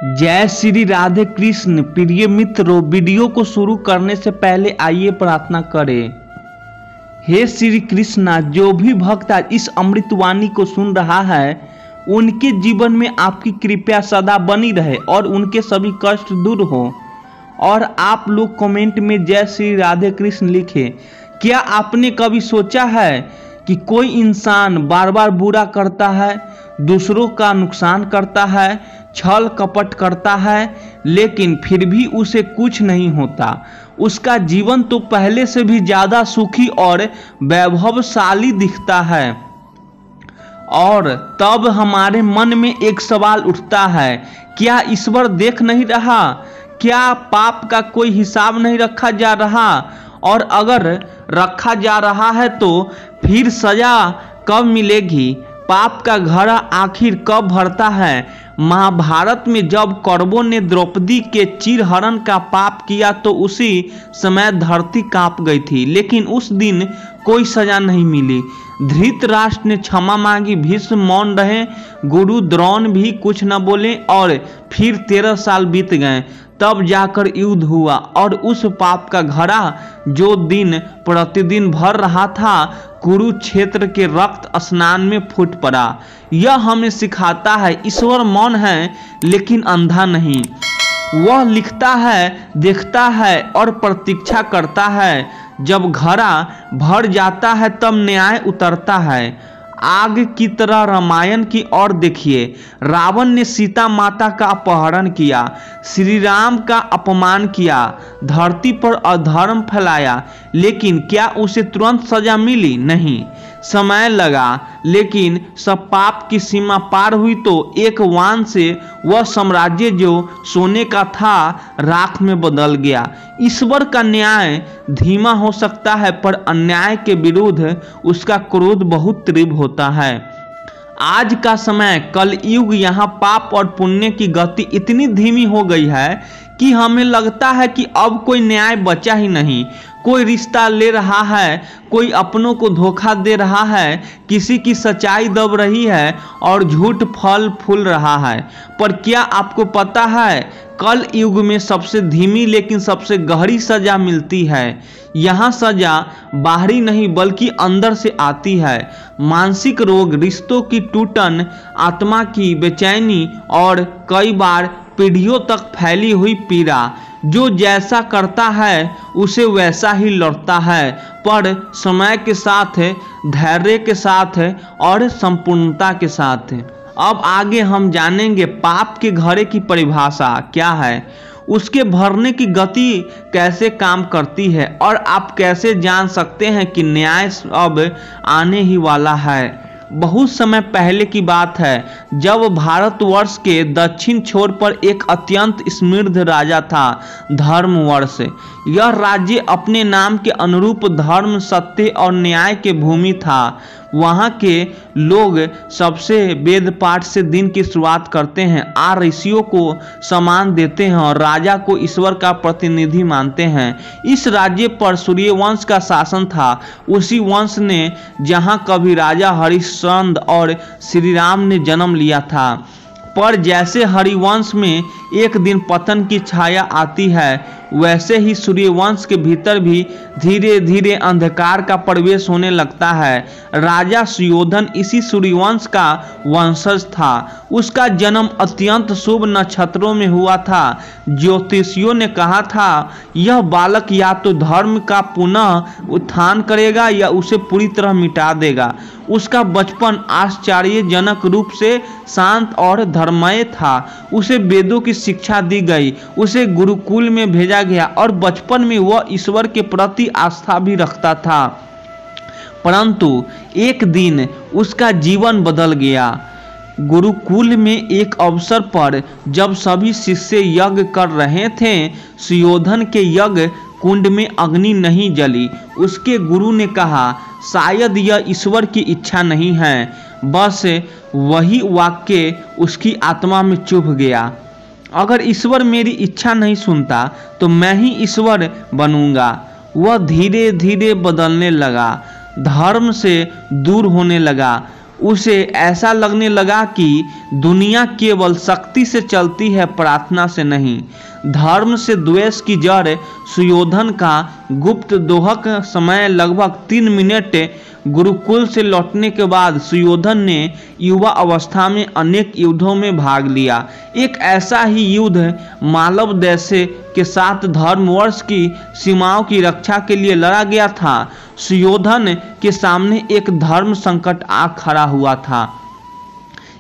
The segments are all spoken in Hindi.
जय श्री राधे कृष्ण। प्रिय मित्रों, वीडियो को शुरू करने से पहले आइए प्रार्थना करें। हे श्री कृष्णा, जो भी भक्त आज इस अमृतवाणी को सुन रहा है उनके जीवन में आपकी कृपा सदा बनी रहे और उनके सभी कष्ट दूर हो। और आप लोग कमेंट में जय श्री राधे कृष्ण लिखें। क्या आपने कभी सोचा है कि कोई इंसान बार बार बुरा करता है, दूसरों का नुकसान करता है, छल कपट करता है, लेकिन फिर भी उसे कुछ नहीं होता? उसका जीवन तो पहले से भी ज़्यादा सुखी और वैभवशाली दिखता है। और तब हमारे मन में एक सवाल उठता है, क्या ईश्वर देख नहीं रहा? क्या पाप का कोई हिसाब नहीं रखा जा रहा? और अगर रखा जा रहा है तो फिर सजा कब मिलेगी? पाप का घड़ा आखिर कब भरता है? महाभारत में जब कौरवों ने द्रौपदी के चीरहरण का पाप किया तो उसी समय धरती कांप गई थी, लेकिन उस दिन कोई सजा नहीं मिली। धृतराष्ट्र ने क्षमा मांगी, भीष्म मौन रहे, गुरु द्रोण भी कुछ न बोले और फिर 13 साल बीत गए। तब जाकर युद्ध हुआ और उस पाप का घड़ा जो दिन प्रतिदिन भर रहा था कुरुक्षेत्र के रक्त स्नान में फूट पड़ा। यह हमें सिखाता है ईश्वर मौन है लेकिन अंधा नहीं। वह लिखता है, देखता है और प्रतीक्षा करता है। जब घड़ा भर जाता है तब न्याय उतरता है। आग की तरह रामायण की ओर देखिए। रावण ने सीता माता का अपहरण किया, श्री राम का अपमान किया, धरती पर अधर्म फैलाया, लेकिन क्या उसे तुरंत सजा मिली? नहीं, समय लगा, लेकिन सब पाप की सीमा पार हुई तो एक वाण से वह साम्राज्य जो सोने का था राख में बदल गया। ईश्वर का न्याय धीमा हो सकता है पर अन्याय के विरुद्ध उसका क्रोध बहुत तीव्र होता है। आज का समय कलयुग, यहाँ पाप और पुण्य की गति इतनी धीमी हो गई है कि हमें लगता है कि अब कोई न्याय बचा ही नहीं। कोई रिश्ता ले रहा है, कोई अपनों को धोखा दे रहा है, किसी की सच्चाई दब रही है और झूठ फल फूल रहा है। पर क्या आपको पता है, कल युग में सबसे धीमी लेकिन सबसे गहरी सजा मिलती है। यहाँ सजा बाहरी नहीं बल्कि अंदर से आती है। मानसिक रोग, रिश्तों की टूटन, आत्मा की बेचैनी और कई बार पीढ़ियों तक फैली हुई पीड़ा। जो जैसा करता है उसे वैसा ही लौटता है, पर समय के साथ, धैर्य के साथ और संपूर्णता के साथ। अब आगे हम जानेंगे पाप के घड़े की परिभाषा क्या है, उसके भरने की गति कैसे काम करती है और आप कैसे जान सकते हैं कि न्याय अब आने ही वाला है। बहुत समय पहले की बात है जब भारतवर्ष के दक्षिण छोर पर एक अत्यंत समृद्ध राजा था, धर्मवर्ष। यह राज्य अपने नाम के अनुरूप धर्म, सत्य और न्याय के भूमि था। वहाँ के लोग सबसे वेद पाठ से दिन की शुरुआत करते हैं, ऋषियों को सम्मान देते हैं और राजा को ईश्वर का प्रतिनिधि मानते हैं। इस राज्य पर सूर्यवंश का शासन था। उसी वंश ने जहाँ कभी राजा हरिश्चंद्र और श्री राम ने जन्म लिया था। पर जैसे हरिवंश में एक दिन पतन की छाया आती है, वैसे ही सूर्यवंश के भीतर भी धीरे धीरे अंधकार का प्रवेश होने लगता है। राजा सुयोधन इसी सूर्यवंश का वंशज था। उसका जन्म अत्यंत शुभ नक्षत्रों में हुआ था। ज्योतिषियों ने कहा था यह बालक या तो धर्म का पुनः उत्थान करेगा या उसे पूरी तरह मिटा देगा। उसका बचपन आश्चर्यजनक रूप से शांत और धर्ममय था। उसे वेदों की शिक्षा दी गई, उसे गुरुकुल में भेजा गया और बचपन में वह ईश्वर के प्रति आस्था भी रखता था। परंतु एक दिन उसका जीवन बदल गया। गुरुकुल में एक अवसर पर जब सभी शिष्य यज्ञ कर रहे थे, सुयोधन के यज्ञ कुंड में अग्नि नहीं जली। उसके गुरु ने कहा शायद यह ईश्वर की इच्छा नहीं है। बस वही वाक्य उसकी आत्मा में चुभ गया। अगर ईश्वर मेरी इच्छा नहीं सुनता तो मैं ही ईश्वर बनूंगा। वह धीरे धीरे बदलने लगा, धर्म से दूर होने लगा। उसे ऐसा लगने लगा कि दुनिया केवल शक्ति से चलती है, प्रार्थना से नहीं। धर्म से द्वेष की जड़ सुयोधन का गुप्त दोह का समय लगभग 3 मिनट। गुरुकुल से लौटने के बाद सुयोधन ने युवा अवस्था में अनेक युद्धों में भाग लिया। एक ऐसा ही युद्ध मालव देश के साथ धर्मवर्ष की सीमाओं की रक्षा के लिए लड़ा गया था। सुयोधन के सामने एक धर्म संकट आ खड़ा हुआ था।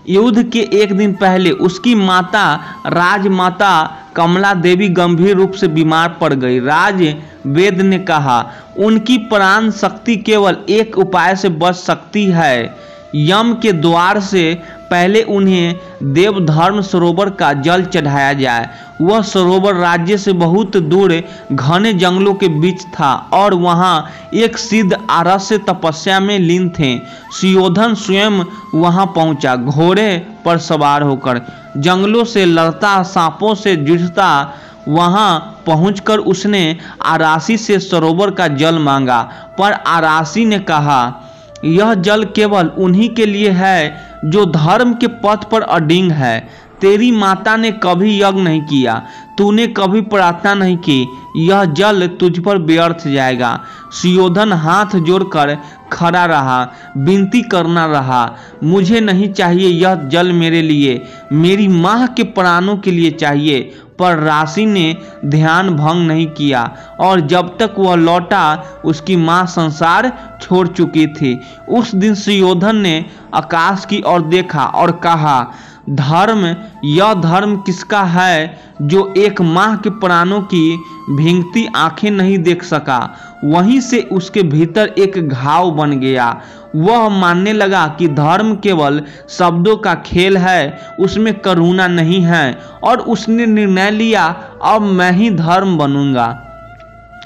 युद्ध के एक दिन पहले उसकी माता राजमाता कमला देवी गंभीर रूप से बीमार पड़ गई। राज वेद ने कहा उनकी प्राण शक्ति केवल एक उपाय से बच सकती है, यम के द्वार से पहले उन्हें देवधर्म सरोवर का जल चढ़ाया जाए। वह सरोवर राज्य से बहुत दूर घने जंगलों के बीच था और वहां एक सिद्ध आरस्य तपस्या में लीन थे। सुयोधन स्वयं वहां पहुंचा, घोड़े पर सवार होकर। जंगलों से लड़ता, सांपों से जूझता, वहां पहुंचकर उसने आरासी से सरोवर का जल मांगा, पर आरासी ने कहा यह जल केवल उन्हीं के लिए है जो धर्म के पथ पर अडिग है। तेरी माता ने कभी यज्ञ नहीं किया, तूने कभी प्रार्थना नहीं की, यह जल तुझ पर व्यर्थ जाएगा। सुयोधन हाथ जोड़कर खड़ा रहा, विनती करना रहा, मुझे नहीं चाहिए यह जल, मेरे लिए, मेरी माँ के प्राणों के लिए चाहिए। पर राशि ने ध्यान भंग नहीं किया और जब तक वह लौटा उसकी माँ संसार छोड़ चुकी थी। उस दिन सुयोधन ने आकाश की ओर देखा और कहा यह धर्म किसका है जो एक माह के प्राणों की भींगती आंखें नहीं देख सका। वहीं से उसके भीतर एक घाव बन गया। वह मानने लगा कि धर्म केवल शब्दों का खेल है, उसमें करुणा नहीं है, और उसने निर्णय लिया अब मैं ही धर्म बनूंगा,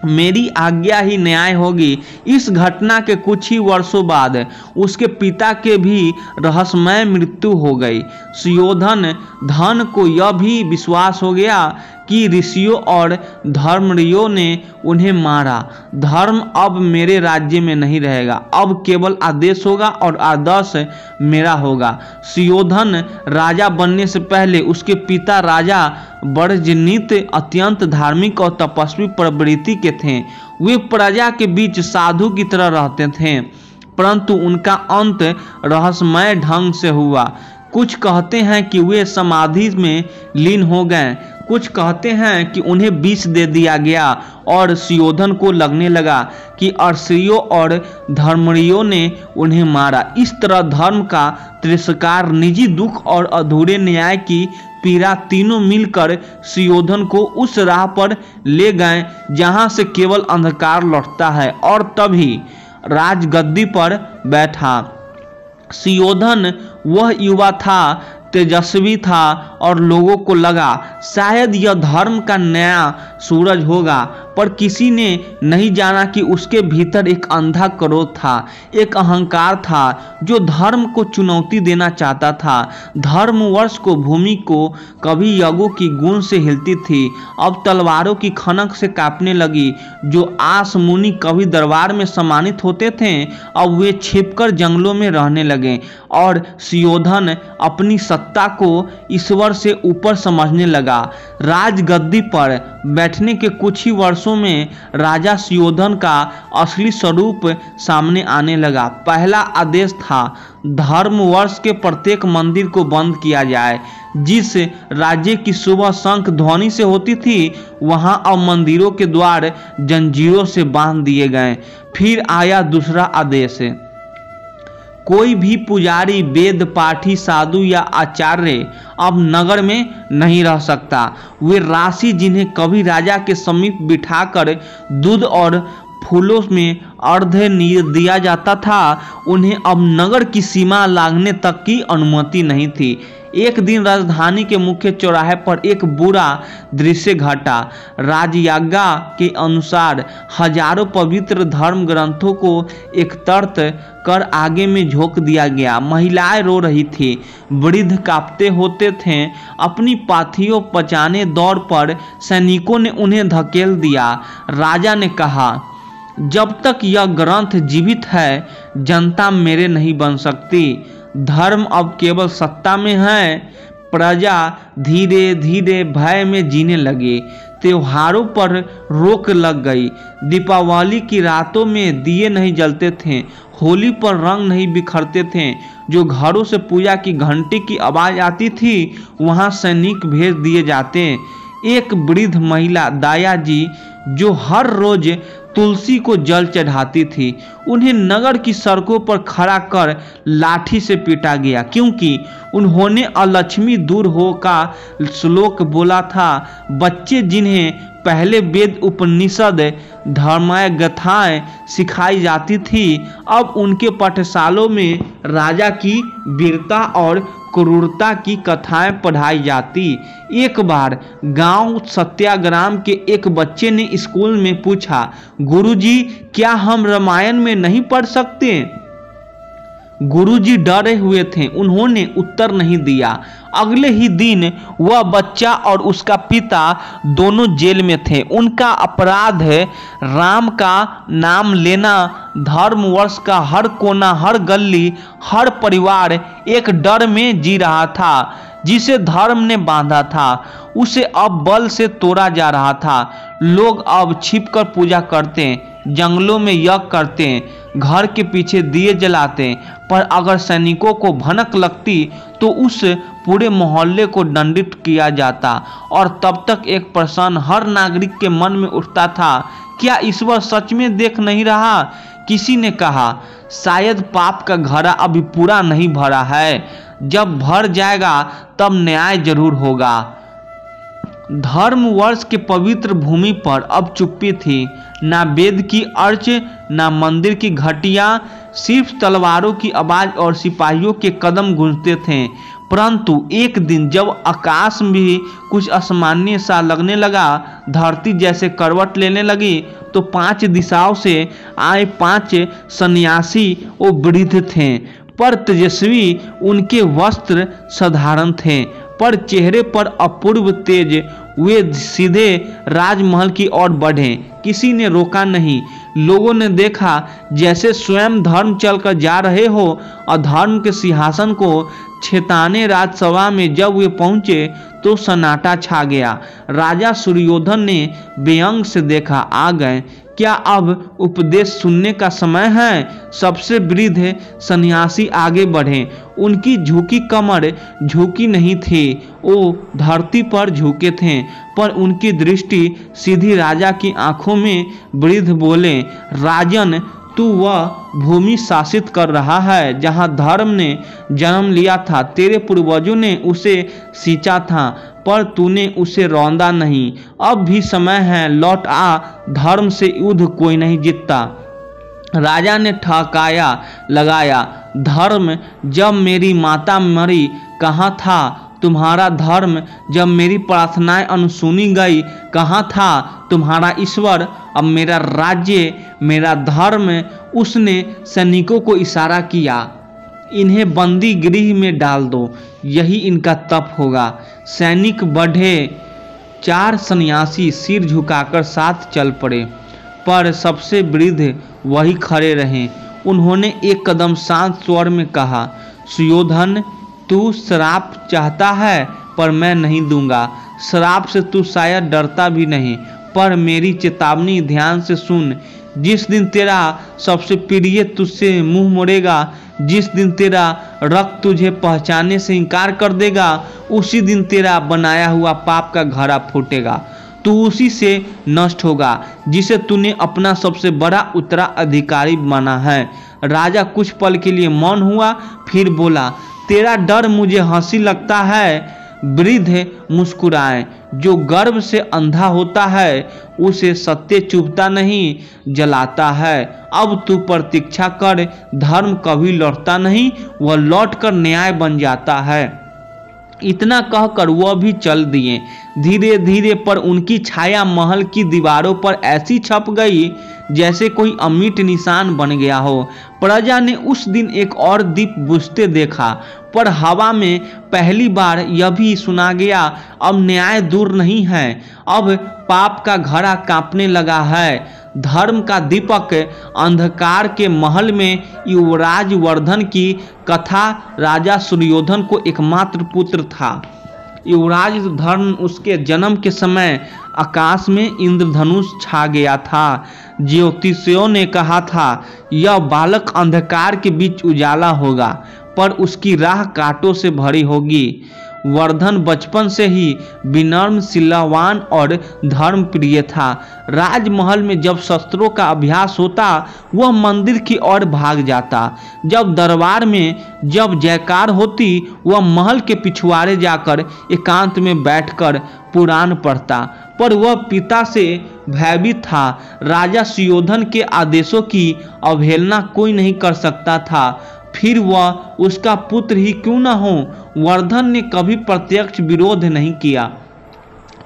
मेरी आज्ञा ही न्याय होगी। इस घटना के कुछ ही वर्षों बाद उसके पिता के भी रहस्यमय मृत्यु हो गई। सुयोधन धन को यह भी विश्वास हो गया कि ऋषियों और धर्मरियों ने उन्हें मारा। धर्म अब मेरे राज्य में नहीं रहेगा, अब केवल आदेश होगा और आदर्श मेरा होगा। सुयोधन राजा बनने से पहले उसके पिता राजा बड़जनित अत्यंत धार्मिक और तपस्वी प्रवृत्ति के थे। वे प्रजा के बीच साधु की तरह रहते थे, परंतु उनका अंत रहस्यमय ढंग से हुआ। कुछ कहते हैं कि वे समाधि में लीन हो गए, कुछ कहते हैं कि उन्हें विष दे दिया गया और सुयोधन को लगने लगा कि अर्षियों और धर्मरियों ने उन्हें मारा। इस तरह धर्म का तिरस्कार, निजी दुख और अधूरे न्याय की पीड़ा तीनों मिलकर सुयोधन को उस राह पर ले गए जहां से केवल अंधकार लौटता है, और तभी राजगद्दी पर बैठा। सुयोधन वह युवा था, तेजस्वी था और लोगों को लगा शायद यह धर्म का नया सूरज होगा, पर किसी ने नहीं जाना कि उसके भीतर एक अंधा क्रोध था, एक अहंकार था जो धर्म को चुनौती देना चाहता था। धर्मवर्ष को भूमि को कभी यज्ञों की गूंज से हिलती थी, अब तलवारों की खनक से कांपने लगी। जो आस मुनि कभी दरबार में सम्मानित होते थे, अब वे छिपकर जंगलों में रहने लगे और सुयोधन अपनी सत्ता को ईश्वर से ऊपर समझने लगा। राजगद्दी पर बैठने के कुछ ही वर्षों में राजा सुयोधन का असली स्वरूप सामने आने लगा। पहला आदेश था धर्मवर्ष के प्रत्येक मंदिर को बंद किया जाए। जिस राज्य की सुबह शंख ध्वनि से होती थी, वहां अब मंदिरों के द्वार जंजीरों से बांध दिए गए। फिर आया दूसरा आदेश, कोई भी पुजारी, वेद पाठी, साधु या आचार्य अब नगर में नहीं रह सकता। वे राशि जिन्हें कभी राजा के समीप बिठाकर दूध और फूलों में अर्घ्य दिया जाता था, उन्हें अब नगर की सीमा लांघने तक की अनुमति नहीं थी। एक दिन राजधानी के मुख्य चौराहे पर एक बुरा दृश्य घटा। राजयाज्ञा के अनुसार हजारों पवित्र धर्म ग्रंथों को एकत्रित कर आगे में झोंक दिया गया। महिलाएं रो रही थी, वृद्ध कांपते होते थे। अपनी पाथियों पचाने दौड़ पर सैनिकों ने उन्हें धकेल दिया। राजा ने कहा, जब तक यह ग्रंथ जीवित है, जनता मेरे नहीं बन सकती। धर्म अब केवल सत्ता में है। प्रजा धीरे धीरे भय में जीने लगी। त्योहारों पर रोक लग गई। दीपावली की रातों में दिए नहीं जलते थे, होली पर रंग नहीं बिखरते थे। जो घरों से पूजा की घंटी की आवाज़ आती थी वहां सैनिक भेज दिए जाते। एक वृद्ध महिला दाया जी जो हर रोज तुलसी को जल चढ़ाती थी, उन्हें नगर की सड़कों पर खड़ा कर लाठी से पीटा गया, क्योंकि उन्होंने अलक्ष्मी दूर हो का श्लोक बोला था। बच्चे जिन्हें पहले वेद उपनिषद धर्माय गाथाएं सिखाई जाती थी, अब उनके पाठशालों में राजा की वीरता और क्रूरता की कथाएं पढ़ाई जाती। एक बार गांव सत्याग्राम के एक बच्चे ने स्कूल में पूछा, गुरुजी क्या हम रामायण में नहीं पढ़ सकते? गुरुजी डरे हुए थे, उन्होंने उत्तर नहीं दिया। अगले ही दिन वह बच्चा और उसका पिता दोनों जेल में थे। उनका अपराध राम का नाम लेना। धर्मवर्ष का हर कोना, हर गली, हर परिवार एक डर में जी रहा था। जिसे धर्म ने बांधा था उसे अब बल से तोड़ा जा रहा था। लोग अब छिपकर पूजा करते, जंगलों में यज्ञ करते, घर के पीछे दिए जलाते। पर अगर सैनिकों को भनक लगती तो उस पूरे मोहल्ले को दंडित किया जाता। और तब तक एक प्रश्न हर नागरिक के मन में उठता था, क्या ईश्वर सच में देख नहीं रहा? किसी ने कहा, शायद पाप का घड़ा अभी पूरा नहीं भरा है, जब भर जाएगा तब न्याय जरूर होगा। धर्म वर्ष के पवित्र भूमि पर अब चुप्पी थी। ना वेद की अर्च, ना मंदिर की घंटियां, सिर्फ तलवारों की आवाज और सिपाहियों के कदम गूंजते थे। परंतु एक दिन जब आकाश भी कुछ असामान्य सा लगने लगा, धरती जैसे करवट लेने लगी, तो 5 दिशाओं से आए 5 सन्यासी वो वृद्ध थे, पर तेजस्वी। उनके वस्त्र साधारण थे, पर चेहरे पर अपूर्व तेज। वे सीधे राजमहल की ओर बढ़े। किसी ने रोका नहीं। लोगों ने देखा जैसे स्वयं धर्म चलकर जा रहे हो। अधर्म के सिंहासन को छेताने राजसभा में जब वे पहुंचे तो सन्नाटा छा गया। राजा सूर्योधन ने व्यंग से देखा, आ गए, क्या अब उपदेश सुनने का समय है? सबसे वृद्ध सन्यासी आगे बढ़े। उनकी झुकी कमर झुकी नहीं थी, वो धरती पर झुके थे, पर उनकी दृष्टि सीधी राजा की आंखों में। वृद्ध बोले, राजन, तू वह भूमि शासित कर रहा है जहाँ धर्म ने जन्म लिया था। तेरे पूर्वजों ने उसे सींचा था, पर तूने उसे रौंदा नहीं। अब भी समय है, लौट आ। धर्म से युद्ध कोई नहीं जीतता। राजा ने ठकाया लगाया, धर्म जब मेरी माता मरी कहाँ था? तुम्हारा धर्म जब मेरी प्रार्थनाएं अनसुनी गई कहाँ था? तुम्हारा ईश्वर अब मेरा राज्य, मेरा धर्म। उसने सैनिकों को इशारा किया, इन्हें बंदी गृह में डाल दो, यही इनका तप होगा। सैनिक बढ़े। 4 सन्यासी सिर झुकाकर साथ चल पड़े, पर सबसे वृद्ध वही खड़े रहे। उन्होंने एक कदम शांत स्वर में कहा, सुयोधन, तू श्राप चाहता है पर मैं नहीं दूंगा। श्राप से तू शायद डरता भी नहीं, पर मेरी चेतावनी ध्यान से सुन। जिस दिन तेरा सबसे प्रिय तुझसे मुंह मोड़ेगा, जिस दिन तेरा रक्त तुझे पहचानने से इनकार कर देगा, उसी दिन तेरा बनाया हुआ पाप का घड़ा फूटेगा। तू उसी से नष्ट होगा जिसे तूने अपना सबसे बड़ा उत्तराधिकारी माना है। राजा कुछ पल के लिए मौन हुआ, फिर बोला, तेरा डर मुझे हंसी लगता है। वृद्ध मुस्कुराए। जो गर्व से अंधा होता है उसे सत्य चुभता नहीं, जलाता है। अब तू प्रतीक्षा कर, धर्म कभी लौटता नहीं, वह लौटकर न्याय बन जाता है। इतना कहकर वह भी चल दिए। धीरे धीरे पर उनकी छाया महल की दीवारों पर ऐसी छप गई जैसे कोई अमिट निशान बन गया हो। प्रजा ने उस दिन एक और दीप बुझते देखा, पर हवा में पहली बार यह भी सुना गया, अब न्याय दूर नहीं है, अब पाप का घड़ा कांपने लगा है। धर्म का दीपक अंधकार के महल में युवराज वर्धन की कथा। राजा सुयोधन को एकमात्र पुत्र था युवराज धर्म। उसके जन्म के समय आकाश में इंद्रधनुष छा गया था। ज्योतिषियों ने कहा था यह बालक अंधकार के बीच उजाला होगा, पर उसकी राह कांटों से भरी होगी। वर्धन बचपन से ही विनम्र, शीलवान और धर्म प्रिय था। राजमहल में जब शस्त्रों का अभ्यास होता वह मंदिर की ओर भाग जाता। जब दरबार में जब जयकार होती वह महल के पिछवाड़े जाकर एकांत में बैठकर पुराण पढ़ता। पर वह पिता से भयभीत था। राजा सुयोधन के आदेशों की अवहेलना कोई नहीं कर सकता था, फिर वह उसका पुत्र ही क्यों न हो। वर्धन ने कभी प्रत्यक्ष विरोध नहीं किया,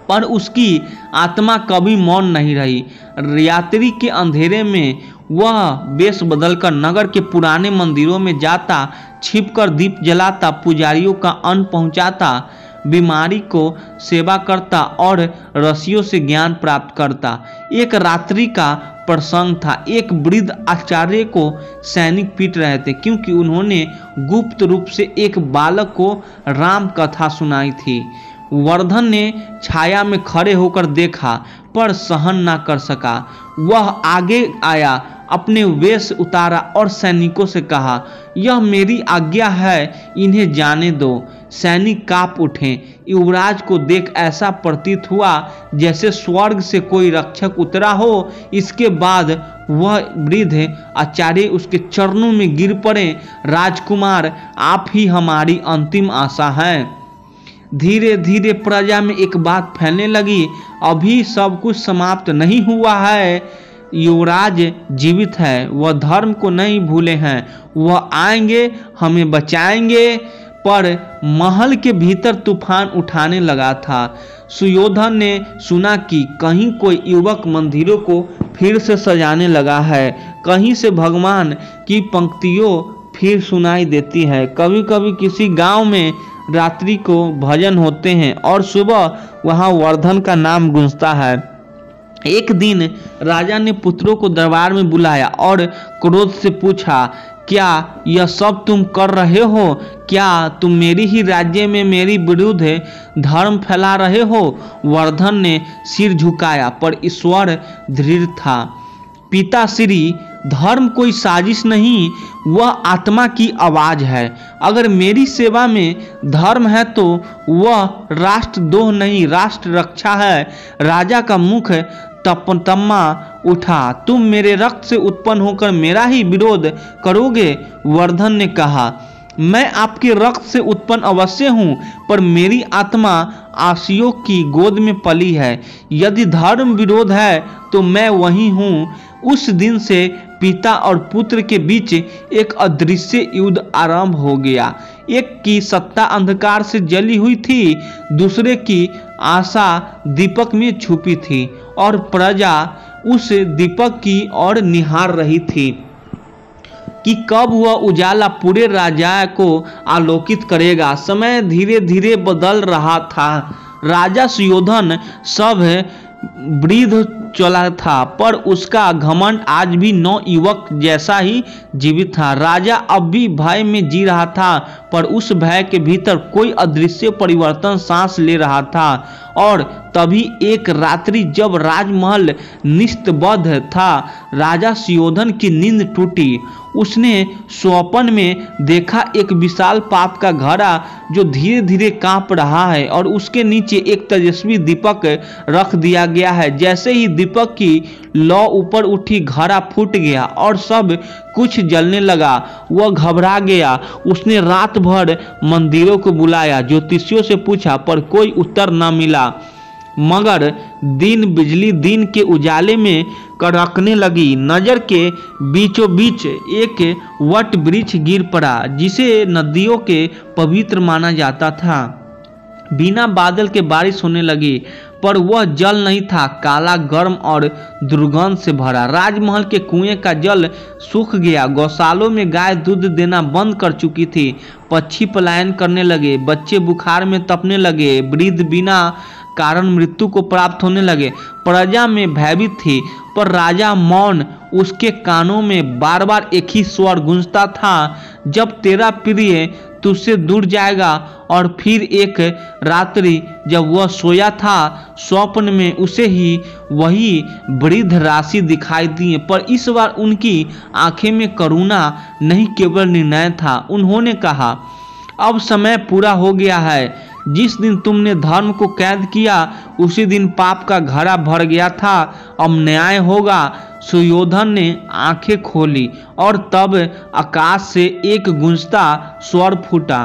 पर उसकी आत्मा कभी मौन नहीं रही। रात्रि के अंधेरे में वह वेश बदलकर नगर के पुराने मंदिरों में जाता, छिपकर दीप जलाता, पुजारियों का अन्न पहुंचाता, बीमारी को सेवा करता और ऋषियों से ज्ञान प्राप्त करता। एक रात्रि का प्रसंग था। एक वृद्ध आचार्य को सैनिक पीट रहे थे क्योंकि उन्होंने गुप्त रूप से एक बालक को राम कथा सुनाई थी। वर्धन ने छाया में खड़े होकर देखा पर सहन ना कर सका। वह आगे आया, अपने वेश उतारा और सैनिकों से कहा, यह मेरी आज्ञा है, इन्हें जाने दो। सैनिक कांप उठे। युवराज को देख ऐसा प्रतीत हुआ जैसे स्वर्ग से कोई रक्षक उतरा हो। इसके बाद वह वृद्ध आचार्य उसके चरणों में गिर पड़े। राजकुमार, आप ही हमारी अंतिम आशा हैं। धीरे धीरे प्रजा में एक बात फैलने लगी, अभी सब कुछ समाप्त नहीं हुआ है। युवराज जीवित है, वह धर्म को नहीं भूले हैं, वह आएंगे, हमें बचाएंगे। पर महल के भीतर तूफान उठाने लगा था। सुयोधन ने सुना कि कहीं कोई युवक मंदिरों को फिर से सजाने लगा है, कहीं से भगवान की पंक्तियों फिर सुनाई देती है। कभी कभी किसी गांव में रात्रि को भजन होते हैं और सुबह वहां वर्धन का नाम गूंजता है। एक दिन राजा ने पुत्रों को दरबार में बुलाया और क्रोध से पूछा, क्या यह सब तुम कर रहे हो? क्या तुम मेरी ही राज्य में मेरी विरुद्ध धर्म फैला रहे हो? वर्धन ने सिर झुकाया पर ईश्वर दृढ़ था। पिताश्री, धर्म कोई साजिश नहीं, वह आत्मा की आवाज है। अगर मेरी सेवा में धर्म है तो वह राष्ट्रद्रोह नहीं, राष्ट्र रक्षा है। राजा का मुख तपतम्मा उठा, तुम मेरे रक्त से उत्पन्न होकर मेरा ही विरोध करोगे? वर्धन ने कहा, मैं आपके रक्त से उत्पन्न अवश्य हूँ, पर मेरी आत्मा आशियों की गोद में पली है। यदि धर्म विरोध है तो मैं वही हूँ। उस दिन से पिता और पुत्र के बीच एक अदृश्य युद्ध आरंभ हो गया। एक की सत्ता अंधकार से जली हुई थी, दूसरे की आशा दीपक में छुपी थी और प्रजा उस दीपक की ओर निहार रही थी कि कब वह उजाला पूरे राज्य को आलोकित करेगा। समय धीरे धीरे बदल रहा था। राजा सुयोधन सब वृद्ध चला था, पर उसका घमंड आज भी नवयुवक जैसा ही जीवित था। राजा अब भी भय में जी रहा था, पर उस भय के भीतर कोई अदृश्य परिवर्तन सांस ले रहा था। और तभी एक रात्रि जब राजमहल निस्तब्ध था, राजा सुयोधन की नींद टूटी। उसने स्वप्न में देखा एक विशाल पात का घड़ा जो धीरे धीरे कांप रहा है और उसके नीचे एक तेजस्वी दीपक रख दिया गया है। जैसे ही दीपक की लौ ऊपर उठी, घड़ा फूट गया और सब कुछ जलने लगा। वह घबरा गया। उसने रात भर मंदिरों को बुलाया, ज्योतिषियों से पूछा, पर कोई उत्तर न मिला। मगर दिन बिजली दिन के उजाले में कड़कने लगी। नजर के बीचों बीच एक वट वृक्ष गिर पड़ा जिसे नदियों के पवित्र माना जाता था। बिना बादल के बारिश होने लगी, पर वह जल नहीं था, काला, गर्म और दुर्गंध से भरा। राजमहल के कुएं का जल सूख गया। गौशालों में गाय दूध देना बंद कर चुकी थी। पक्षी पलायन करने लगे, बच्चे बुखार में तपने लगे। वृद्ध बिना कारण मृत्यु को प्राप्त होने लगे। प्रजा में भयभीत थी, पर राजा मौन। उसके कानों में बार बार एक ही स्वर गूंजता था, जब तेरा प्रिय तुझसे दूर जाएगा। और फिर एक रात्रि जब वह सोया था, स्वप्न में उसे ही वही वृद्ध राशि दिखाई दिए, पर इस बार उनकी आंखें में करुणा नहीं केवल निर्णय था। उन्होंने कहा, अब समय पूरा हो गया है। जिस दिन तुमने धर्म को कैद किया उसी दिन पाप का घड़ा भर गया था। अब न्याय होगा। सुयोधन ने आंखें खोली और तब आकाश से एक गूंजता स्वर फूटा,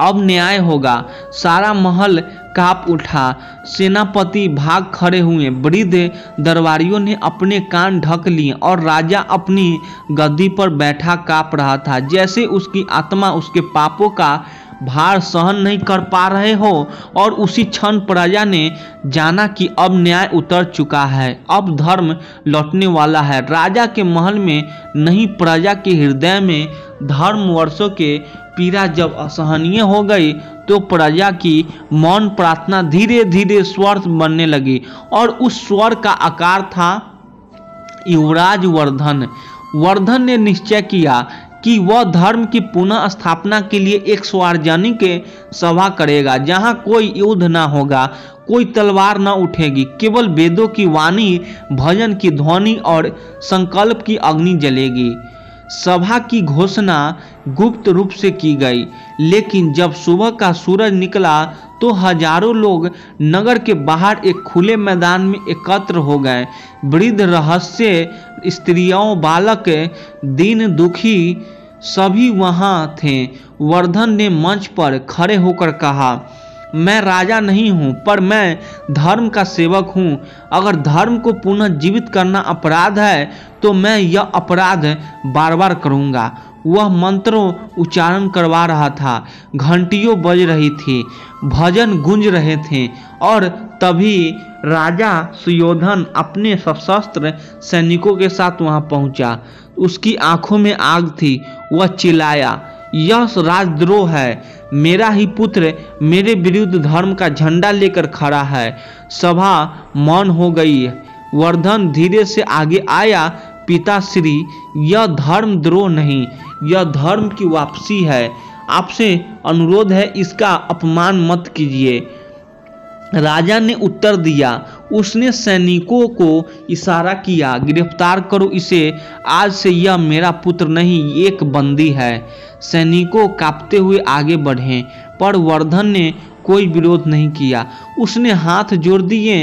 अब न्याय होगा। सारा महल कांप उठा। सेनापति भाग खड़े हुए। वृद्ध दरबारियों ने अपने कान ढक लिए और राजा अपनी गद्दी पर बैठा कांप रहा था, जैसे उसकी आत्मा उसके पापों का भार सहन नहीं कर पा रहे हो। और उसी क्षण प्रजा ने जाना कि अब न्याय उतर चुका है, अब धर्म लौटने वाला है। राजा के महल में नहीं, प्रजा के हृदय में धर्म वर्षों के पीड़ा जब असहनीय हो गई तो प्रजा की मौन प्रार्थना धीरे धीरे स्वर बनने लगी। और उस स्वर का आकार था युवराज वर्धन। वर्धन ने निश्चय किया कि वह धर्म की पुनः स्थापना के लिए एक सार्वजनिक सभा करेगा, जहां कोई युद्ध न होगा, कोई तलवार न उठेगी, केवल वेदों की वाणी, भजन की ध्वनि और संकल्प की अग्नि जलेगी। सभा की घोषणा गुप्त रूप से की गई, लेकिन जब सुबह का सूरज निकला तो हजारों लोग नगर के बाहर एक खुले मैदान में एकत्र हो गए। वृद्ध, रहस्य, स्त्रियों, बालक, दीन दुखी सभी वहां थे। वर्धन ने मंच पर खड़े होकर कहा, मैं राजा नहीं हूं, पर मैं धर्म का सेवक हूं। अगर धर्म को पुनः जीवित करना अपराध है तो मैं यह अपराध बार बार करूंगा। वह मंत्रों उच्चारण करवा रहा था, घंटियों बज रही थी, भजन गूंज रहे थे। और तभी राजा सुयोधन अपने सशस्त्र सैनिकों के साथ वहां पहुंचा। उसकी आंखों में आग थी। वह चिल्लाया, यह राजद्रोह है। मेरा ही पुत्र मेरे विरुद्ध धर्म का झंडा लेकर खड़ा है। सभा मौन हो गई। वर्धन धीरे से आगे आया, पिताश्री, यह धर्म द्रोह नहीं, यह धर्म की वापसी है। आपसे अनुरोध है, इसका अपमान मत कीजिए। राजा ने उत्तर दिया। उसने सैनिकों को इशारा किया, गिरफ्तार करो इसे। आज से यह मेरा पुत्र नहीं, एक बंदी है। सैनिकों कांपते हुए आगे बढ़े, पर वर्धन ने कोई विरोध नहीं किया। उसने हाथ जोड़ दिए,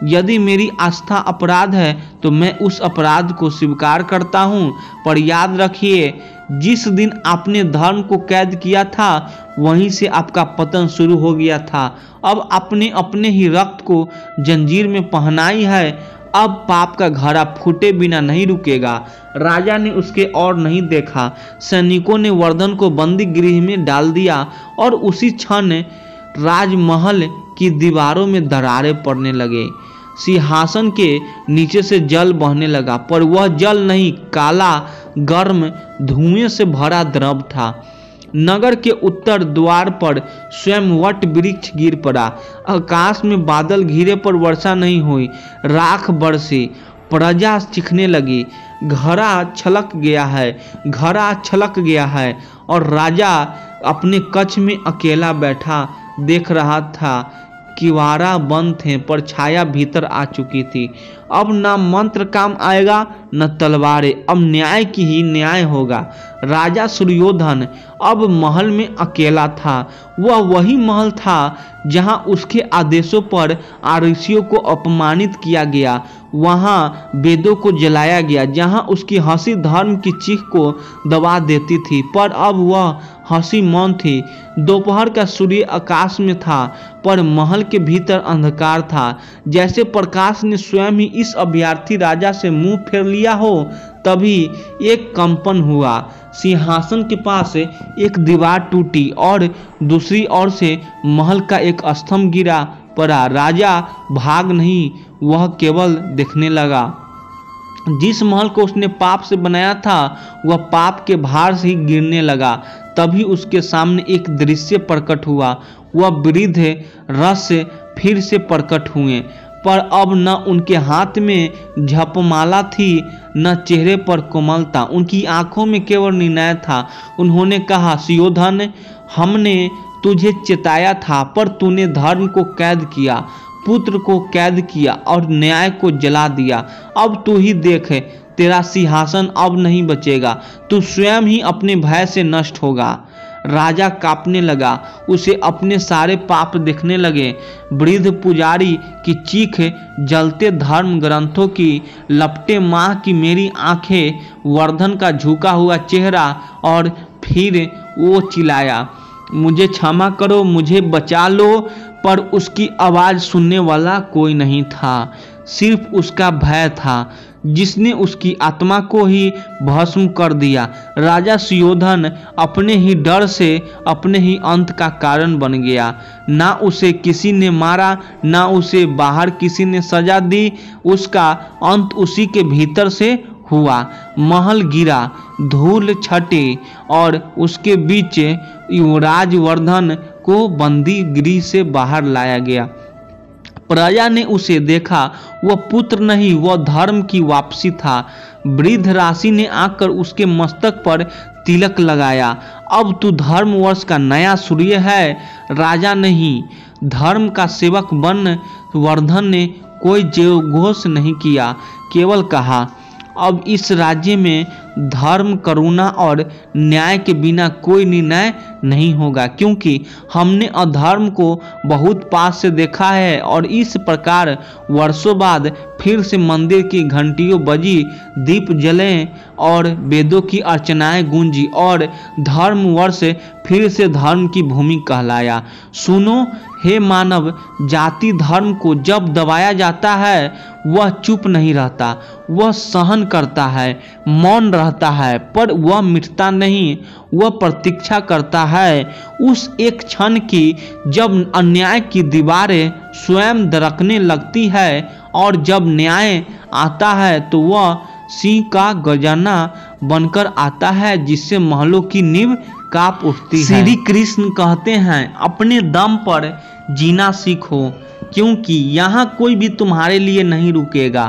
यदि मेरी आस्था अपराध है तो मैं उस अपराध को स्वीकार करता हूँ, पर याद रखिए, जिस दिन आपने धर्म को कैद किया था वहीं से आपका पतन शुरू हो गया था। अब आपने अपने ही रक्त को जंजीर में पहनाई है। अब पाप का घड़ा फूटे बिना नहीं रुकेगा। राजा ने उसके और नहीं देखा। सैनिकों ने वर्धन को बंदी गृह में डाल दिया और उसी क्षण राजमहल की दीवारों में दरारें पड़ने लगे। सिंहासन के नीचे से जल बहने लगा, पर वह जल नहीं, काला गर्म धुएं से भरा द्रव था। नगर के उत्तर द्वार पर स्वयं वट वृक्ष गिर पड़ा। आकाश में बादल घिरे पर वर्षा नहीं हुई, राख बरसी। प्रजा चीखने लगी, घड़ा छलक गया है, घड़ा छलक गया है। और राजा अपने कक्ष में अकेला बैठा देख रहा था। किवाड़ा बंद थे, पर छाया भीतर आ चुकी थी। अब न मंत्र काम आएगा न तलवारें, अब न्याय की ही न्याय होगा। राजा सुयोधन अब महल में अकेला था। वह वही महल था जहां उसके आदेशों पर आरक्षियों को अपमानित किया गया, वहां वेदों को जलाया गया, जहां उसकी हंसी धर्म की चीख को दबा देती थी। पर अब वह हंसी मौन थी। दोपहर का सूर्य आकाश में था, पर महल के भीतर अंधकार था, जैसे प्रकाश ने स्वयं ही इस अभ्यर्थी राजा से मुंह फेर लिया हो। तभी एक कंपन हुआ। सिंहासन के पास एक दीवार टूटी और दूसरी ओर से महल का एक स्तंभ गिरा पड़ा। राजा भाग नहीं, वह केवल देखने लगा। जिस महल को उसने पाप से बनाया था वह पाप के भार से ही गिरने लगा। तभी उसके सामने एक दृश्य प्रकट हुआ। वह वृद्ध रस फिर से प्रकट हुए, पर अब न उनके हाथ में झपमाला थी न चेहरे पर कोमलता, उनकी आंखों में केवल निर्णय था। उन्होंने कहा, सुयोधन, हमने तुझे चेताया था पर तूने धर्म को कैद किया, पुत्र को कैद किया और न्याय को जला दिया। अब तू ही देख, तेरा सिंहासन अब नहीं बचेगा, तू स्वयं ही अपने भय से नष्ट होगा। राजा कांपने लगा, उसे अपने सारे पाप दिखने लगे। वृद्ध पुजारी की चीख, जलते धर्म ग्रंथों की लपटे, माँ की मेरी आंखें, वर्धन का झुका हुआ चेहरा, और फिर वो चिल्लाया, मुझे क्षमा करो, मुझे बचा लो। पर उसकी आवाज़ सुनने वाला कोई नहीं था, सिर्फ उसका भय था जिसने उसकी आत्मा को ही भस्म कर दिया। राजा सुयोधन अपने ही डर से अपने ही अंत का कारण बन गया। ना उसे किसी ने मारा, ना उसे बाहर किसी ने सजा दी, उसका अंत उसी के भीतर से हुआ। महल गिरा, धूल छटी और उसके बीच युवराज वर्धन को बंदी गृह से बाहर लाया गया। प्रजा ने उसे देखा, वह पुत्र नहीं, वह धर्म की वापसी था। वृद्ध राशि ने आकर उसके मस्तक पर तिलक लगाया। अब तू धर्म वर्ष का नया सूर्य है, राजा नहीं, धर्म का सेवक बन। वर्धन ने कोई जयघोष नहीं किया, केवल कहा, अब इस राज्य में धर्म, करुणा और न्याय के बिना कोई निर्णय नहीं होगा, क्योंकि हमने अधर्म को बहुत पास से देखा है। और इस प्रकार वर्षों बाद फिर से मंदिर की घंटियों बजी, दीप जले और वेदों की अर्चनाएं गूंजी और धर्म वर्ष फिर से धर्म की भूमि कहलाया। सुनो हे मानव जाति, धर्म को जब दबाया जाता है वह चुप नहीं रहता, वह सहन करता है, मौन रहता है, पर वह मिटता नहीं। वह प्रतीक्षा करता है उस एक क्षण की जब अन्याय की दीवारें स्वयं दरकने लगती है, और जब न्याय आता है तो वह सिंह का गर्जना बनकर आता है, जिससे महलों की नींव कांप उठती है। श्री कृष्ण कहते हैं, अपने दम पर जीना सीखो, क्योंकि यहाँ कोई भी तुम्हारे लिए नहीं रुकेगा।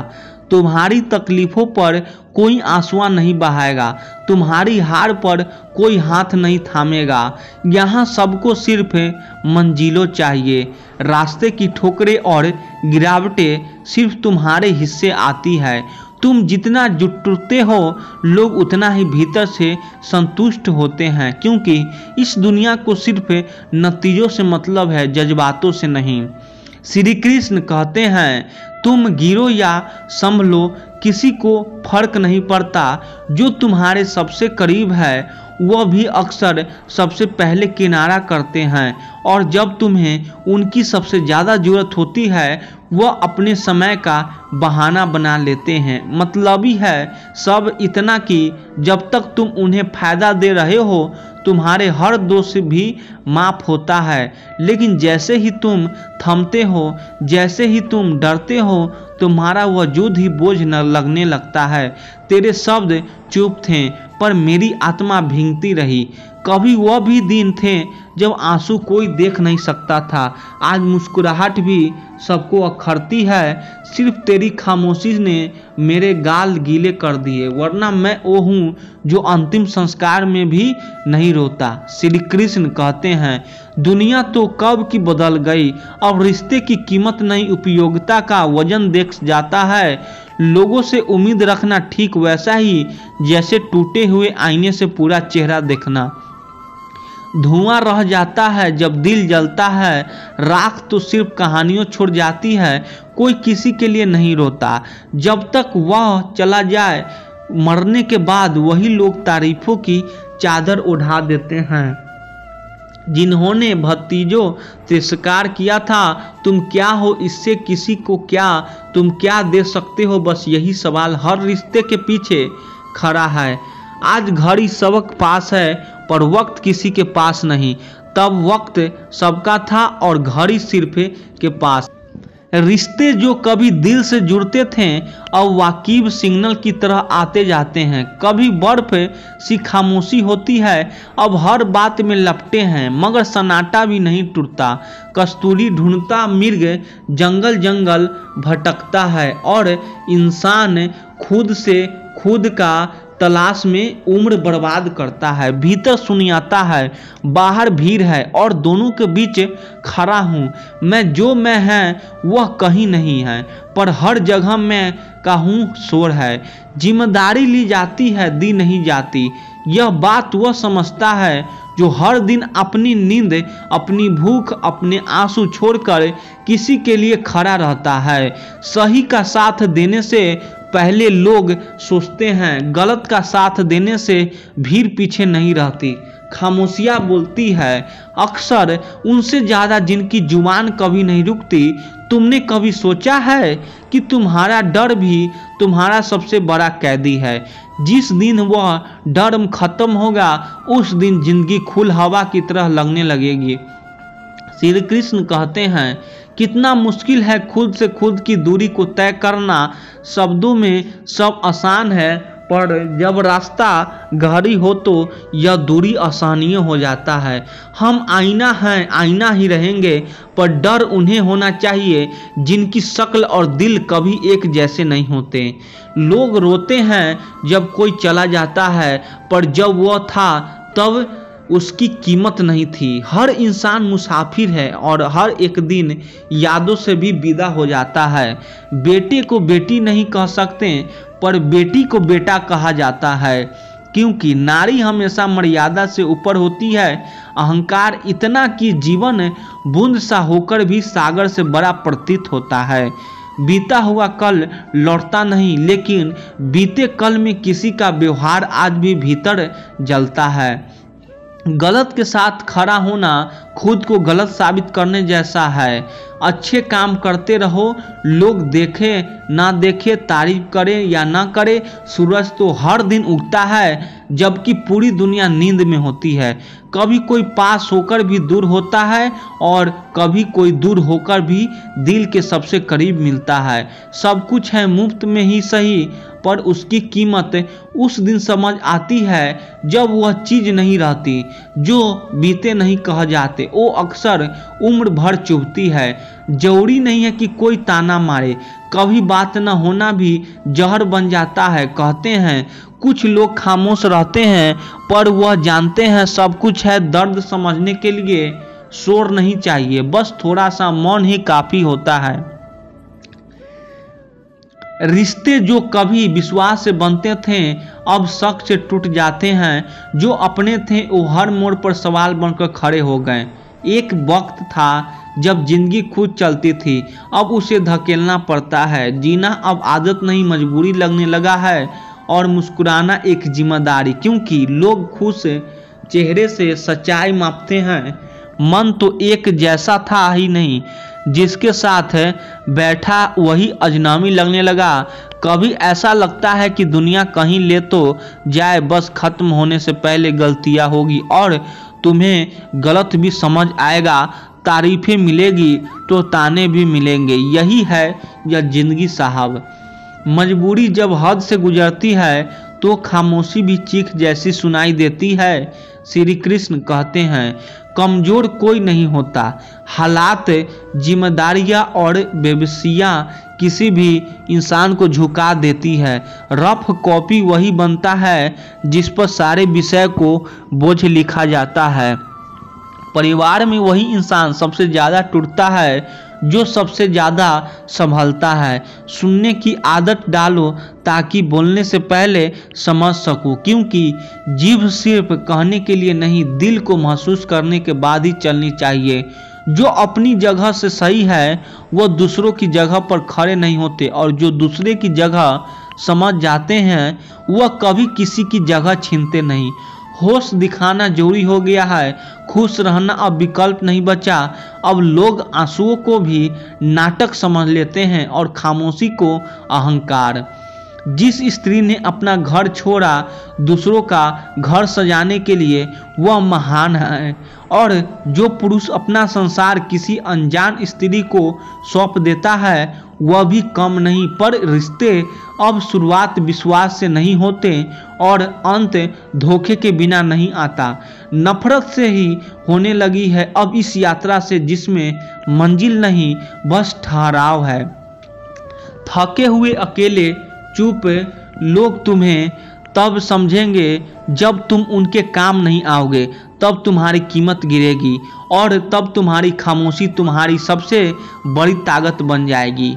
तुम्हारी तकलीफों पर कोई आंसुआ नहीं बहाएगा, तुम्हारी हार पर कोई हाथ नहीं थामेगा। यहाँ सबको सिर्फ मंजिलों चाहिए, रास्ते की ठोकरें और गिरावटें सिर्फ तुम्हारे हिस्से आती है। तुम जितना जुटते हो, लोग उतना ही भीतर से संतुष्ट होते हैं, क्योंकि इस दुनिया को सिर्फ नतीजों से मतलब है, जज्बातों से नहीं। श्री कृष्ण कहते हैं, तुम गिरो या संभलो, किसी को फर्क नहीं पड़ता। जो तुम्हारे सबसे करीब है वह भी अक्सर सबसे पहले किनारा करते हैं, और जब तुम्हें उनकी सबसे ज़्यादा ज़रूरत होती है वह अपने समय का बहाना बना लेते हैं। मतलबी है सब इतना कि जब तक तुम उन्हें फ़ायदा दे रहे हो तुम्हारे हर दोष भी माफ़ होता है, लेकिन जैसे ही तुम थमते हो, जैसे ही तुम डरते हो, तुम्हारा वजूद ही बोझ न लगने लगता है। तेरे शब्द चुप थे पर मेरी आत्मा भींगती रही। कभी वह भी दिन थे जब आंसू कोई देख नहीं सकता था, आज मुस्कुराहट भी सबको अखरती है। सिर्फ तेरी खामोशी ने मेरे गाल गीले कर दिए, वरना मैं वो हूँ जो अंतिम संस्कार में भी नहीं रोता। श्री कृष्ण कहते हैं, दुनिया तो कब की बदल गई, अब रिश्ते की कीमत नहीं उपयोगिता का वजन देख जाता है। लोगों से उम्मीद रखना ठीक वैसा ही जैसे टूटे हुए आईने से पूरा चेहरा देखना। धुआं रह जाता है जब दिल जलता है, राख तो सिर्फ कहानियों छोड़ जाती है, कोई किसी के लिए नहीं रोता। जब तक वह चला जाए, मरने के बाद वही लोग तारीफों की चादर उड़ा देते हैं जिन्होंने भतीजों तिरस्कार किया था। तुम क्या हो इससे किसी को क्या, तुम क्या दे सकते हो, बस यही सवाल हर रिश्ते के पीछे खड़ा है। आज घड़ी सबक पास है पर वक्त किसी के पास नहीं। तब वक्त सबका था और घड़ी सिर्फ के पास। रिश्ते जो कभी दिल से जुड़ते थे अब वाकिब सिग्नल की तरह आते जाते हैं। कभी बर्फ सी खामोशी होती है, अब हर बात में लपटे हैं, मगर सन्नाटा भी नहीं टूटता। कस्तूरी ढूंढता मिर्ग जंगल जंगल भटकता है और इंसान खुद से खुद का तलाश में उम्र बर्बाद करता है। भीतर सुनियाता है, बाहर भीड़ है और दोनों के बीच खड़ा हूँ मैं। जो मैं है वह कहीं नहीं है, पर हर जगह मैं का हूँ शोर है। जिम्मेदारी ली जाती है, दी नहीं जाती। यह बात वह समझता है जो हर दिन अपनी नींद, अपनी भूख, अपने आंसू छोड़कर किसी के लिए खड़ा रहता है। सही का साथ देने से पहले लोग सोचते हैं, गलत का साथ देने से भीड़ पीछे नहीं रहती। खामोशियाँ बोलती है अक्सर उनसे ज़्यादा जिनकी जुबान कभी नहीं रुकती। तुमने कभी सोचा है कि तुम्हारा डर भी तुम्हारा सबसे बड़ा कैदी है। जिस दिन वह डर खत्म होगा उस दिन जिंदगी खुल हवा की तरह लगने लगेगी। श्री कृष्ण कहते हैं, कितना मुश्किल है खुद से खुद की दूरी को तय करना। शब्दों में सब आसान है, पर जब रास्ता गहरी हो तो यह दूरी आसानी हो जाता है। हम आईना हैं, आईना ही रहेंगे, पर डर उन्हें होना चाहिए जिनकी शक्ल और दिल कभी एक जैसे नहीं होते। लोग रोते हैं जब कोई चला जाता है, पर जब वह था तब उसकी कीमत नहीं थी। हर इंसान मुसाफिर है और हर एक दिन यादों से भी विदा हो जाता है। बेटे को बेटी नहीं कह सकते, पर बेटी को बेटा कहा जाता है, क्योंकि नारी हमेशा मर्यादा से ऊपर होती है। अहंकार इतना कि जीवन बूंद सा होकर भी सागर से बड़ा प्रतीत होता है। बीता हुआ कल लौटता नहीं, लेकिन बीते कल में किसी का व्यवहार आज भी भीतर जलता है। गलत के साथ खड़ा होना खुद को गलत साबित करने जैसा है। अच्छे काम करते रहो, लोग देखे ना देखे, तारीफ करे या ना करे, सूरज तो हर दिन उगता है जबकि पूरी दुनिया नींद में होती है। कभी कोई पास होकर भी दूर होता है और कभी कोई दूर होकर भी दिल के सबसे करीब मिलता है। सब कुछ है मुफ्त में ही सही, पर उसकी कीमत उस दिन समझ आती है जब वह चीज़ नहीं रहती। जो बीते नहीं कह जाते वो अक्सर उम्र भर चुभती है। जरूरी नहीं है कि कोई ताना मारे, कभी बात न होना भी जहर बन जाता है। कहते हैं कुछ लोग खामोश रहते हैं, पर वह जानते हैं सब कुछ है। दर्द समझने के लिए शोर नहीं चाहिए, बस थोड़ा सा मौन ही काफ़ी होता है। रिश्ते जो कभी विश्वास से बनते थे अब शक से टूट जाते हैं। जो अपने थे वो हर मोड़ पर सवाल बनकर खड़े हो गए। एक वक्त था जब जिंदगी खुद चलती थी, अब उसे धकेलना पड़ता है। जीना अब आदत नहीं मजबूरी लगने लगा है और मुस्कुराना एक जिम्मेदारी, क्योंकि लोग खुश चेहरे से सच्चाई मापते हैं। मन तो एक जैसा था ही नहीं, जिसके साथ बैठा वही अजनबी लगने लगा। कभी ऐसा लगता है कि दुनिया कहीं ले तो जाए, बस खत्म होने से पहले गलतियां होगी और तुम्हें गलत भी समझ आएगा। तारीफें मिलेगी तो ताने भी मिलेंगे। यही है यह जिंदगी साहब। मजबूरी जब हद से गुजरती है तो खामोशी भी चीख जैसी सुनाई देती है। श्री कृष्ण कहते हैं, कमजोर कोई नहीं होता, हालात, जिम्मेदारियां और बेबसियां किसी भी इंसान को झुका देती है। रफ कॉपी वही बनता है जिस पर सारे विषय को बोझ लिखा जाता है। परिवार में वही इंसान सबसे ज़्यादा टूटता है जो सबसे ज़्यादा संभलता है। सुनने की आदत डालो ताकि बोलने से पहले समझ सकूं, क्योंकि जीभ सिर्फ कहने के लिए नहीं, दिल को महसूस करने के बाद ही चलनी चाहिए। जो अपनी जगह से सही है वह दूसरों की जगह पर खड़े नहीं होते, और जो दूसरे की जगह समझ जाते हैं वह कभी किसी की जगह छीनते नहीं। होश दिखाना जरूरी हो गया है, खुश रहना अब विकल्प नहीं बचा। अब लोग आंसुओं को भी नाटक समझ लेते हैं और खामोशी को अहंकार। जिस स्त्री ने अपना घर छोड़ा दूसरों का घर सजाने के लिए, वह महान है। और जो पुरुष अपना संसार किसी अनजान स्त्री को सौंप देता है, वह भी कम नहीं। पर रिश्ते अब शुरुआत विश्वास से नहीं होते और अंत धोखे के बिना नहीं आता। नफरत से ही होने लगी है अब इस यात्रा से, जिसमें मंजिल नहीं बस ठहराव है। थके हुए अकेले चुप लोग तुम्हें तब समझेंगे जब तुम उनके काम नहीं आओगे, तब तुम्हारी कीमत गिरेगी और तब तुम्हारी खामोशी तुम्हारी सबसे बड़ी ताकत बन जाएगी।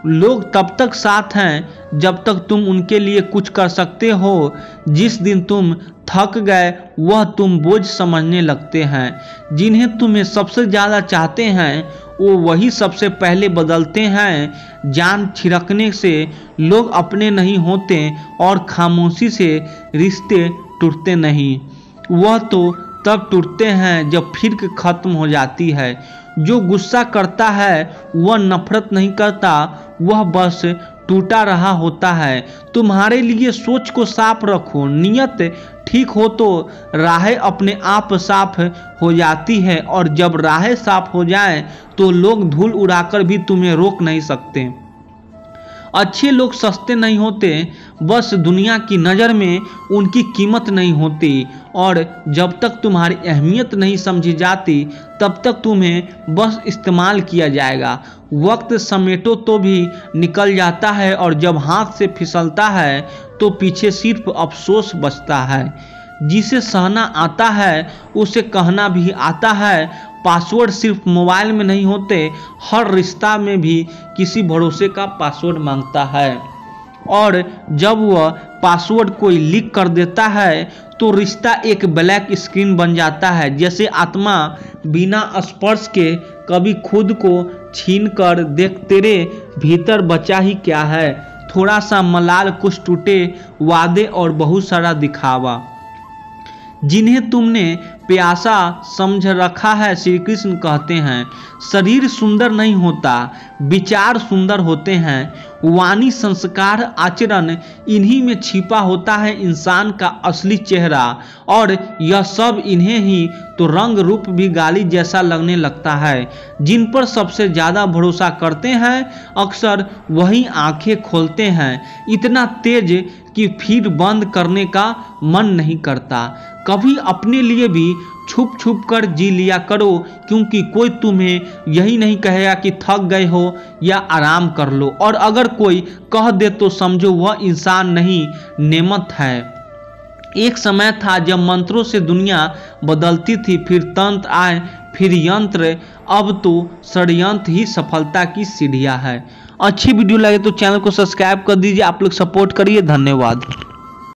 लोग तब तक साथ हैं जब तक तुम उनके लिए कुछ कर सकते हो। जिस दिन तुम थक गए वह तुम बोझ समझने लगते हैं। जिन्हें तुम्हें सबसे ज़्यादा चाहते हैं वो वही सबसे पहले बदलते हैं। जान छिड़कने से लोग अपने नहीं होते और खामोशी से रिश्ते टूटते नहीं। वह तो तब टूटते हैं जब फिर खत्म हो जाती है। जो गुस्सा करता है वह नफरत नहीं करता, वह बस टूटा रहा होता है। तुम्हारे लिए सोच को साफ रखो, नियत ठीक हो तो राहें अपने आप साफ हो जाती है और जब राहें साफ हो जाए तो लोग धूल उड़ाकर भी तुम्हें रोक नहीं सकते। अच्छे लोग सस्ते नहीं होते, बस दुनिया की नज़र में उनकी कीमत नहीं होती और जब तक तुम्हारी अहमियत नहीं समझी जाती तब तक तुम्हें बस इस्तेमाल किया जाएगा। वक्त समेटो तो भी निकल जाता है और जब हाथ से फिसलता है तो पीछे सिर्फ अफसोस बचता है। जिसे सहना आता है उसे कहना भी आता है। पासवर्ड सिर्फ मोबाइल में नहीं होते, हर रिश्ता में भी किसी भरोसे का पासवर्ड मांगता है और जब वह पासवर्ड कोई लीक कर देता है तो रिश्ता एक ब्लैक स्क्रीन बन जाता है। जैसे आत्मा बिना स्पर्श के कभी खुद को छीन कर देख, तेरे भीतर बचा ही क्या है, थोड़ा सा मलाल, कुछ टूटे वादे और बहुत सारा दिखावा। जिन्हें तुमने प्यासा समझ रखा है, श्री कृष्ण कहते हैं, शरीर सुंदर नहीं होता, विचार सुंदर होते हैं। वाणी, संस्कार, आचरण, इन्हीं में छिपा होता है इंसान का असली चेहरा और यह सब इन्हें ही तो रंग रूप भी गाली जैसा लगने लगता है। जिन पर सबसे ज़्यादा भरोसा करते हैं अक्सर वही आंखें खोलते हैं, इतना तेज कि फिर बंद करने का मन नहीं करता। कभी अपने लिए भी छुप छुप कर जी लिया करो, क्योंकि कोई तुम्हें यही नहीं कहेगा कि थक गए हो या आराम कर लो, और अगर कोई कह दे तो समझो वह इंसान नहीं नेमत है। एक समय था जब मंत्रों से दुनिया बदलती थी, फिर तंत्र आए, फिर यंत्र, अब तो षड्यंत्र ही सफलता की सीढ़ियां है। अच्छी वीडियो लगे तो चैनल को सब्सक्राइब कर दीजिए। आप लोग सपोर्ट करिए। धन्यवाद।